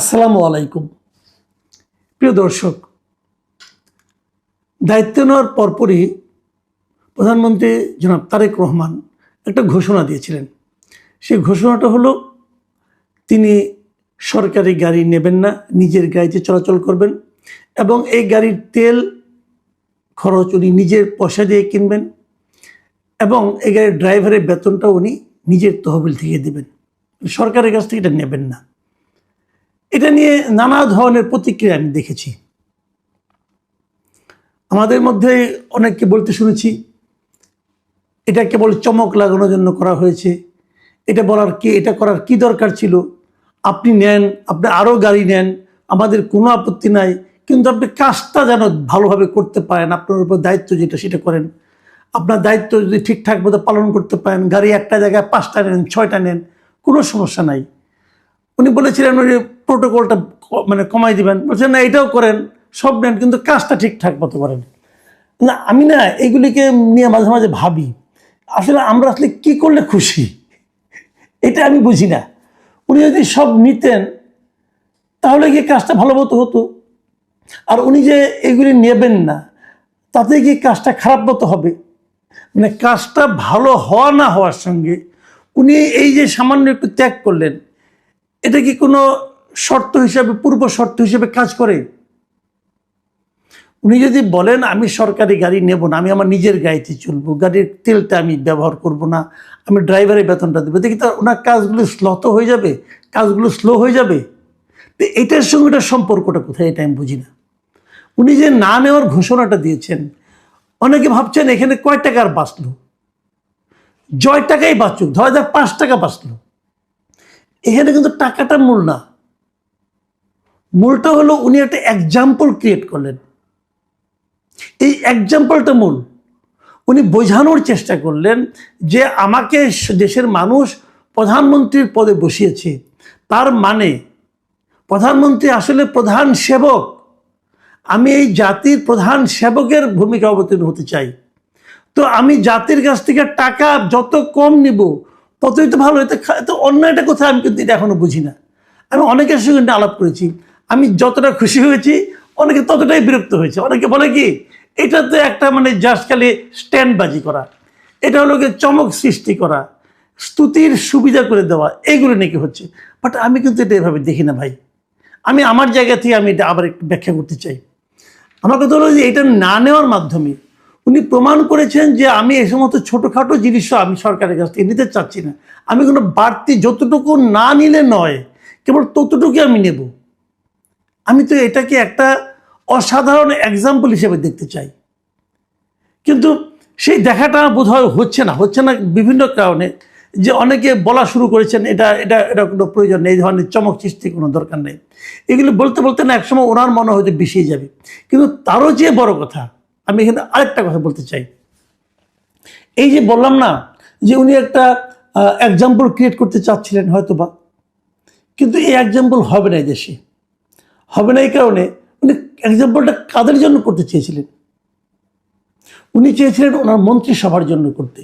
আসসালামু আলাইকুম। প্রিয় দর্শক, দায়িত্ব নেওয়ার পরপরই প্রধানমন্ত্রী জনাব তারেক রহমান একটা ঘোষণা দিয়েছিলেন। সেই ঘোষণাটা হলো তিনি সরকারি গাড়ি নেবেন না, নিজের গাড়িতে চলাচল করবেন এবং এই গাড়ির তেল খরচ উনি নিজের পয়সা দিয়ে কিনবেন এবং এই গাড়ির ড্রাইভারের বেতনটা উনি নিজের তহবিল থেকে দেবেন, সরকারের কাছ থেকে এটা নেবেন না। এটা নিয়ে নানা ধরনের প্রতিক্রিয়া আমি দেখেছি। আমাদের মধ্যে অনেককে বলতে শুনেছি এটা কেবল চমক লাগানোর জন্য করা হয়েছে, এটা করার কি দরকার ছিল, আপনি নেন, আপনি আরও গাড়ি নেন, আমাদের কোনো আপত্তি নাই, কিন্তু আপনি কাজটা যেন ভালোভাবে করতে পারেন, আপনার উপর দায়িত্ব যেটা সেটা করেন, আপনার দায়িত্ব যদি ঠিকঠাক মতো পালন করতে পারেন, গাড়ি একটা জায়গায় 5টা নেন 6টা নেন, কোনো সমস্যা নাই। উনি বলেছিলেন ওই প্রোটোকলটা কমাই দিবেন, বলছেন না এটাও করেন, সব নেন, কিন্তু কাজটা ঠিকঠাক মতো করেন না। আমি না এগুলিকে নিয়ে মাঝে মাঝে ভাবি, আসলে আমরা আসলে কী করলে খুশি, এটা আমি বুঝি না। উনি যদি সব নিতেন তাহলে কি কাজটা ভালো মতো হতো, আর উনি যে এগুলি নেবেন না তাতে কি কাজটা খারাপ মতো হবে? কাজটা ভালো হওয়া না হওয়ার সঙ্গে উনি এই যে সামান্য একটু ত্যাগ করলেন, এটা কি কোনো শর্ত হিসাবে, পূর্ব শর্ত হিসেবে কাজ করে? উনি যদি বলেন আমি সরকারি গাড়ি নেব না, আমি আমার নিজের গাড়িতে চলবো, গাড়ির তেলটা আমি ব্যবহার করব না, আমি ড্রাইভারের বেতনটা দেবো, দেখি তো ওনার কাজগুলো স্লো হয়ে যাবে। তো এটার সঙ্গে এটার সম্পর্কটা কোথায়, এটা আমি বুঝি না। উনি যে না নেওয়ার ঘোষণাটা দিয়েছেন, অনেকে ভাবছেন এখানে কয় টাকার বাঁচলো, জয় টাকাই বাঁচুক, ধরা যাক 5 টাকা বাঁচলো, এখানে কিন্তু টাকাটা মূল না। মূলটা হলো উনি একটা এক্সাম্পল ক্রিয়েট করলেন, এই এক্সাম্পলটা মূল। উনি বোঝানোর চেষ্টা করলেন যে আমাকে দেশের মানুষ প্রধানমন্ত্রীর পদে বসিয়েছে, তার মানে প্রধানমন্ত্রী আসলে প্রধান সেবক, আমি এই জাতির প্রধান সেবকের ভূমিকা অবতীর্ণ হতে চাই। তো আমি জাতির কাছ থেকে টাকা যত কম নিব ততই তো ভালো। এতে অন্যায়টা কোথায়, আমি কিন্তু এটা এখনো বুঝি না। আমি অনেকের সঙ্গে আলাপ করেছি, আমি যতটা খুশি হয়েছি অনেকে ততটাই বিরক্ত হয়েছে। অনেকে বলে কি এটা তো একটা জাস্ট খালি স্ট্যান্ডবাজি করা, এটা হলো কি চমক সৃষ্টি করা, স্তুতির সুবিধা করে দেওয়া, এইগুলো নাকি হচ্ছে। বাট আমি কিন্তু এটা এভাবে দেখি না ভাই। আমি আমার জায়গা থেকে আমি এটা আবার একটু ব্যাখ্যা করতে চাই। আমার কথা হলো যে এটা না নেওয়ার মাধ্যমে উনি প্রমাণ করেছেন যে আমি এই সমস্ত ছোটোখাটো জিনিসও আমি সরকারের কাছ থেকে নিতে চাচ্ছি না। আমি কোনো বাড়তি যতটুকু না নিলে নয়, কেবল ততটুকু আমি নেব। আমি তো এটাকে একটা অসাধারণ এক্সাম্পল হিসেবে দেখতে চাই, কিন্তু সেই দেখাটা বোধহয় হচ্ছে না বিভিন্ন কারণে। যে অনেকে বলা শুরু করেছেন এটা এটা এটা কোনো প্রয়োজন নেই, এই ধরনের চমক সৃষ্টি কোনো দরকার নেই। এগুলো বলতে বলতে না একসময় ওনার মনে হয়তো বিষিয়ে যাবে। কিন্তু তারও যে বড় কথা, আমি এখানে আরেকটা কথা বলতে চাই। এই যে বললাম না যে উনি একটা এক্সাম্পল ক্রিয়েট করতে চাচ্ছিলেন হয়তো বা, কিন্তু এই এক্সাম্পল হবে না, এই দেশে হবে না। এই কারণে উনি এক্সাম্পলটা কাদের জন্য করতে চেয়েছিলেন? উনি চেয়েছিলেন ওনার মন্ত্রিসভার জন্য করতে।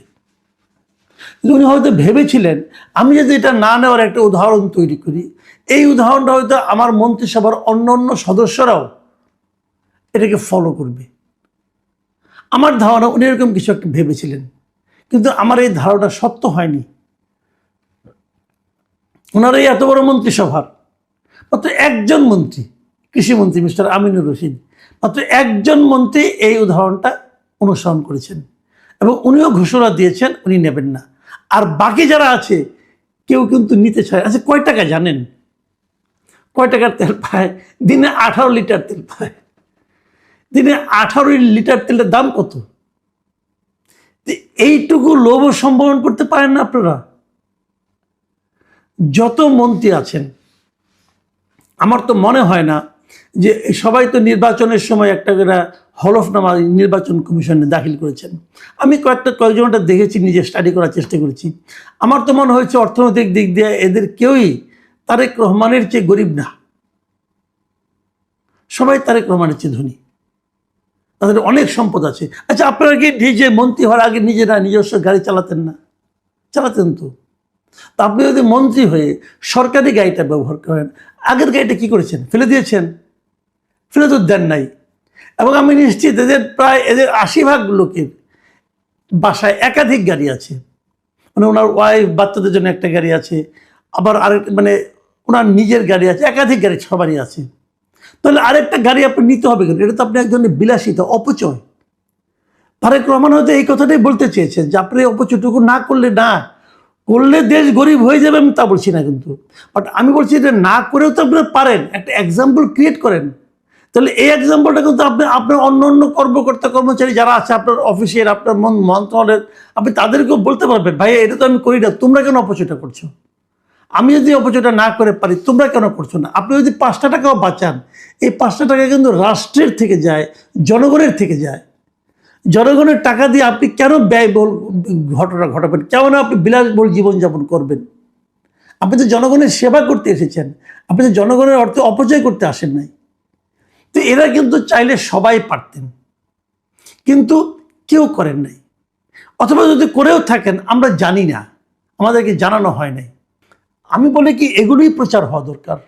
উনি হয়তো ভেবেছিলেন আমি যদি এটা না নেওয়ার একটা উদাহরণ তৈরি করি, এই উদাহরণটা হয়তো আমার মন্ত্রিসভার অন্য অন্য সদস্যরাও এটাকে ফলো করবে। আমার ধারণা উনি এরকম কিছু একটা ভেবেছিলেন, কিন্তু আমার এই ধারণা সত্য হয়নি। ওনার এই এত বড় মন্ত্রিসভার মাত্র একজন মন্ত্রী, কৃষিমন্ত্রী মিস্টার আমিনুর রশিদ, মাত্র একজন মন্ত্রী এই উদাহরণটা অনুসরণ করেছেন এবং উনিও ঘোষণা দিয়েছেন উনি নেবেন না। আর বাকি যারা আছে কেউ কিন্তু নিতে চায়। আচ্ছা, কয় টাকা জানেন? কয় টাকার তেল পায়? দিনে 18 লিটার তেল পায়। দিনে 18 লিটার তেলের দাম কত? এইটুকু লোভ সম্বোধন করতে পারেন না আপনারা? যত মন্ত্রী আছেন, আমার তো মনে হয় না যে সবাই তো নির্বাচনের সময় একটা করে হলফনামা নির্বাচন কমিশনে দাখিল করেছেন। আমি কয়েকজনটা দেখেছি, নিজে স্টাডি করার চেষ্টা করেছি। আমার তো মনে হয়েছে অর্থনৈতিক দিক দিয়ে এদের কেউই তারেক রহমানের চেয়ে গরিব না, সবাই তারেক রহমানের চেয়ে ধনী, তাদের অনেক সম্পদ আছে। আচ্ছা, আপনারা কি নিজে মন্ত্রী হওয়ার আগে নিজেরা নিজস্ব গাড়ি চালাতেন না? চালাতেন তো। তা আপনি যদি মন্ত্রী হয়ে সরকারি গাড়িটা ব্যবহার করেন, আগের গাড়িটা কি করেছেন? ফেলে দিয়েছেন? ফেলে তো দেন নাই। এবং আমি নিশ্চিত এদের 80% লোকের বাসায় একাধিক গাড়ি আছে, মানে ওনার ওয়াইফ বাচ্চাদের জন্য একটা গাড়ি আছে, আবার আরেক মানে ওনার নিজের গাড়ি আছে, একাধিক গাড়ি সবারই আছে। তাহলে আরেকটা গাড়ি আপনি নিতে হবে কেন? এটা তো আপনি এক ধরনের বিলাসিতা, অপচয়। তারেক রহমান হয়তো এই কথাটাই বলতে চেয়েছেন যে আপনি অপচয়টুকু না করলে দেশ গরিব হয়ে যাবে, আমি তা বলছি না কিন্তু। বাট আমি বলছি যে না করেও তো আপনি পারেন, একটা এক্সাম্পল ক্রিয়েট করেন। তাহলে এই এক্সাম্পলটা কিন্তু আপনার অন্য কর্মকর্তা কর্মচারী যারা আছে আপনার অফিসের, আপনার মন্ত্রণালয়ের, আপনি তাদেরকেও বলতে পারবেন, ভাই এটা তো আমি করি না, তোমরা কেন অপচয়টা করছো? আমি যদি অপচয়টা না করে পারি, তোমরা কেন করছো না? আপনি যদি 5টা টাকাও বাঁচান, এই 5টা টাকা কিন্তু রাষ্ট্রের থেকে যায়, জনগণের থেকে যায়। জনগণের টাকা দিয়ে আপনি কেন ব্যয়বহুল ঘটনা ঘটাবেন? কেন আপনি বিলাসবহুল জীবনযাপন করবেন? আপনি তো জনগণের সেবা করতে এসেছেন, আপনি তো জনগণের অর্থ অপচয় করতে আসেন নাই। তো এরা কিন্তু চাইলে সবাই পারতেন, কিন্তু কেউ করেন নাই, অথবা যদি করেও থাকেন আমরা জানি না, আমাদেরকে জানানো হয় নাই। আমি বলি কি, এগুলোই প্রচার হওয়া দরকার।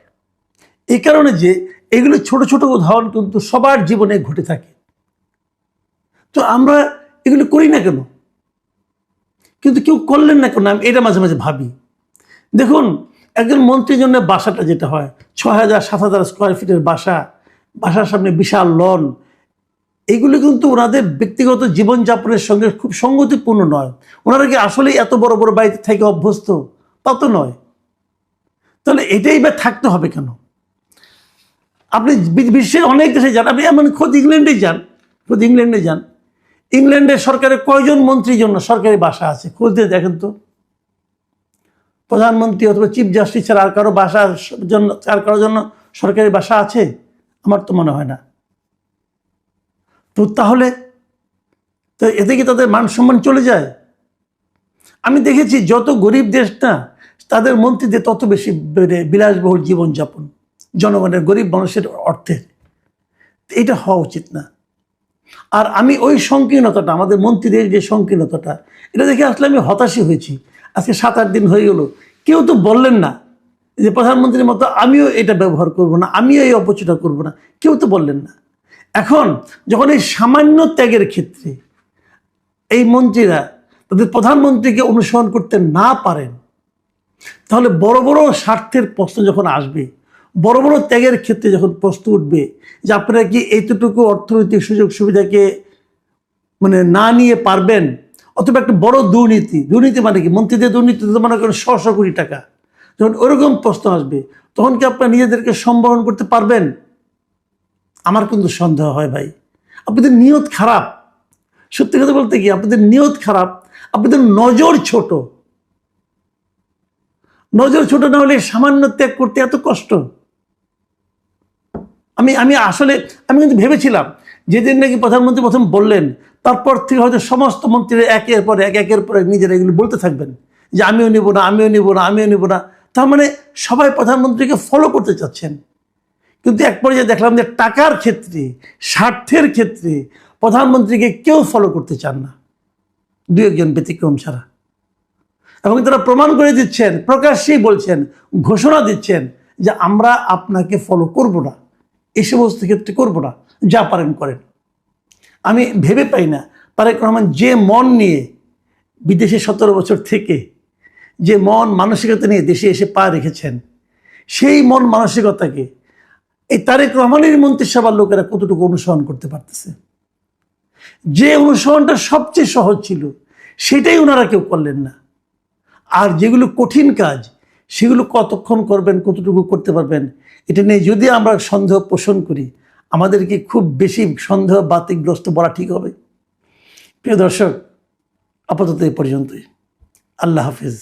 এই কারণে যে এগুলো ছোট ছোট উদাহরণ কিন্তু সবার জীবনে ঘটে থাকে, তো আমরা এগুলো করি না কেন? কিন্তু কেউ করলেন না কেন? আমি এটা মাঝে মাঝে ভাবি। দেখুন, একজন মন্ত্রীর জন্য বাসাটা যেটা হয় 6,000-7,000 স্কোয়ার ফিটের বাসার সামনে বিশাল লন, এগুলো কিন্তু ওনাদের ব্যক্তিগত জীবনযাপনের সঙ্গে খুব সঙ্গতিপূর্ণ নয়। ওনারা কি আসলে এত বড় বড় বাড়িতে থেকে অভ্যস্ত? তা তো নয়। তাহলে এটাই বা থাকতে হবে কেন? আপনি বিশ্বের অনেক দেশে যান, আপনি এমন খোদ ইংল্যান্ডে যান, ইংল্যান্ডের সরকারের কয়জন মন্ত্রীর জন্য সরকারি বাসা আছে? খোঁজ দিয়ে দেখেন তো। প্রধানমন্ত্রী অথবা চিফ জাস্টিস ছাড়া আর কারোর জন্য সরকারি বাসা আছে? আমার তো মনে হয় না। তো তাহলে তো এতে কি তাদের মান সম্মান চলে যায়? আমি দেখেছি যত গরিব দেশ না, তাদের মন্ত্রীদের তত বেশি বিলাসবহুল জীবনযাপন, জনগণের, গরিব মানুষের অর্থের। এটা হওয়া উচিত না। আর আমি ওই সংকীর্ণতাটা, আমাদের মন্ত্রীদের যে সংকীর্ণতাটা, এটা দেখে আসলে আমি হতাশই হয়েছি। আজকে 7-8 দিন হয়ে গেল, কেউ তো বললেন না যে প্রধানমন্ত্রীর মতো আমিও এটা ব্যবহার করব না, আমিও এই অপচয়টা করব না, কেউ তো বললেন না। এখন যখন এই সামান্য ত্যাগের ক্ষেত্রে এই মন্ত্রীরা তাদের প্রধানমন্ত্রীকে অনুসরণ করতে না পারেন, তাহলে বড় বড় স্বার্থের প্রশ্ন যখন আসবে, বড় বড় ত্যাগের ক্ষেত্রে যখন প্রশ্ন উঠবে যে আপনারা কি এইটুকু অর্থনৈতিক সুযোগ সুবিধাকে মানে না নিয়ে পারবেন, অথবা একটা বড় দুর্নীতি মানে কি, মন্ত্রীদের দুর্নীতি তো মনে করেন 100 কোটি টাকা, যখন ওরকম প্রশ্ন আসবে তখন কি আপনারা নিজেদেরকে সম্বরণ করতে পারবেন? আমার কিন্তু সন্দেহ হয় ভাই। আপনাদের নিয়ত খারাপ, সত্যি কথা বলতে কি আপনাদের নিয়ত খারাপ, আপনাদের নজর ছোট না হলে সামান্য ত্যাগ করতে এত কষ্ট। আমি আসলে কিন্তু ভেবেছিলাম যেদিন নাকি প্রধানমন্ত্রী প্রথম বললেন, তারপর থেকে হয়তো সমস্ত মন্ত্রীরা একের পর এক নিজেরা এগুলো বলতে থাকবেন যে আমিও নিব না। তার মানে সবাই প্রধানমন্ত্রীকে ফলো করতে চাচ্ছেন। কিন্তু এক পর্যায়ে দেখলাম যে টাকার ক্ষেত্রে, স্বার্থের ক্ষেত্রে প্রধানমন্ত্রীকে কেউ ফলো করতে চান না, 2-1 ব্যতিক্রম ছাড়া। এবং তারা প্রমাণ করে দিচ্ছেন, প্রকাশ্যেই বলছেন, ঘোষণা দিচ্ছেন যে আমরা আপনাকে ফলো করব না, এই সমস্ত ক্ষেত্রে করব না, যা পারেন করেন। আমি ভেবে পাই না তারেক রহমান যে মন নিয়ে বিদেশে 17 বছর থেকে, যে মন মানসিকতা নিয়ে দেশে এসে পা রেখেছেন, সেই মন মানসিকতাকে এই তারেক রহমানের মন্ত্রিসভার লোকেরা কতটুকু অনুসরণ করতে পারতেছে। যে অনুসরণটা সবচেয়ে সহজ ছিল সেটাই ওনারা কেউ করলেন না। আর যেগুলো কঠিন কাজ সেগুলো কতক্ষণ করবেন, কতটুকু করতে পারবেন, এটা নিয়ে যদি আমরা সন্দেহ পোষণ করি, আমাদেরকে খুব বেশি সন্দেহ বাতিগ্রস্ত বলা ঠিক হবে। প্রিয় দর্শক, আপাতত এই পর্যন্তই। আল্লাহ হাফিজ।